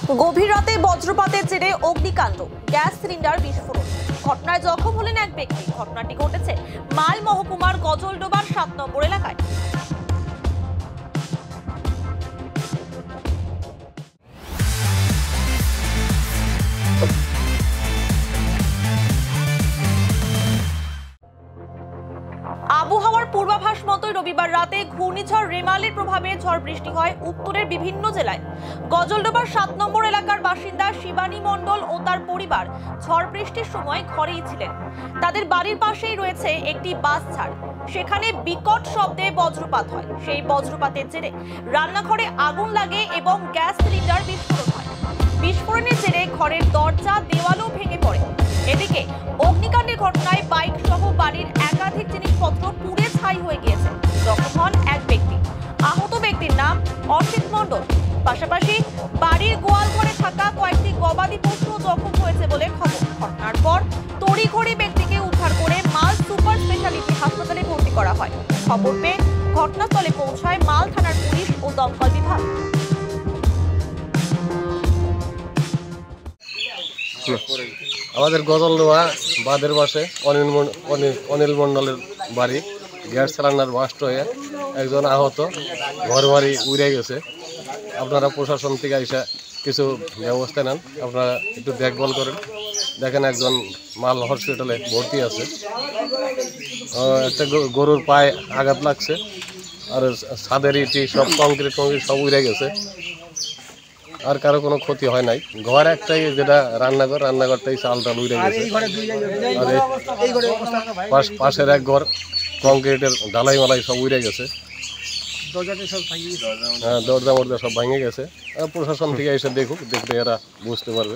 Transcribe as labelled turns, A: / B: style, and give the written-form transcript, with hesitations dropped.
A: গভীর রাতে বজ্রপাতের জেরে অগ্নিকাণ্ড, গ্যাস সিলিন্ডার বিস্ফোরণ। ঘটনায় জখম হলেন এক ব্যক্তি। ঘটনাটি ঘটেছে মাল মহকুমার গজলডোবার ৭ নম্বর এলাকায়। আবহাওয়ার পূর্বাভাস মতোই রবিবার রাতে ঘূর্ণিঝড় রেমালের প্রভাবে ঝড় বৃষ্টি হয় উত্তরের বিভিন্ন জেলায়। গজলডোবার ৭ নম্বর এলাকার বাসিন্দা শিবানী মণ্ডল ও তার পরিবার ঝড় বৃষ্টির সময় ঘরেই ছিলেন। তাদের বাড়ির পাশেই রয়েছে একটি বাস ছাড়। সেখানে বিকট শব্দে বজ্রপাত হয়। সেই বজ্রপাতের জেরে রান্নাঘরে আগুন লাগে এবং গ্যাস সিলিন্ডার বিস্ফোরণ হয়। বিস্ফোরণের জেরে ঘরের দরজা দেওয়ালও ভেঙে পড়ে। এদিকে অগ্নিকাণ্ডের ঘটনায় বাইক সহ বাড়ির একাধিক জিনিসপত্র পুড়ে ছাই হয়ে গিয়েছে। জখম হন এক ব্যক্তি। আহত ব্যক্তির নাম অসিত মণ্ডল। পাশাপাশি বাড়ির গোয়াল ঘরে থাকা কয়েকটি গবাদি পশু জখম হয়েছে বলে খবর। ঘটনার পর তড়িঘড়ি ব্যক্তিকে উদ্ধার করে মাল সুপার স্পেশালিটি হাসপাতালে ভর্তি করা হয়। খবর পেয়ে ঘটনাস্থলে পৌঁছায় মাল থানার পুলিশ ও দমকল বিভাগ।
B: আমাদের গজলডোবা বাঁধের পাশে অনিল মণ্ডলের বাড়ি। গ্যাস সিলিন্ডার বাস্ট হয়ে একজন আহত, ঘর বাড়ি উড়ে গেছে। আপনারা প্রশাসন থেকে এসে কিছু ব্যবস্থা নেন, আপনারা একটু দেখভাল করেন। দেখেন একজন মাল হসপিটালে ভর্তি আছে। একটা গরুর পায়ে আঘাত লাগছে, আর ছাদের ইটি সব কংক্রিট সব উড়ে গেছে। আর কারো কোনো ক্ষতি হয় নাই। ঘর একটাই, যেটা রান্নাঘরটাই চাল উড়ে গেছে। আর পাশের এক ঘর কংক্রিটের ঢালাই মালাই সব উড়ে গেছে। হ্যাঁ, দরজা মরজা সব ভেঙে গেছে। প্রশাসন থেকে এসে দেখুক, দেখলে এরা বুঝতে পারবে।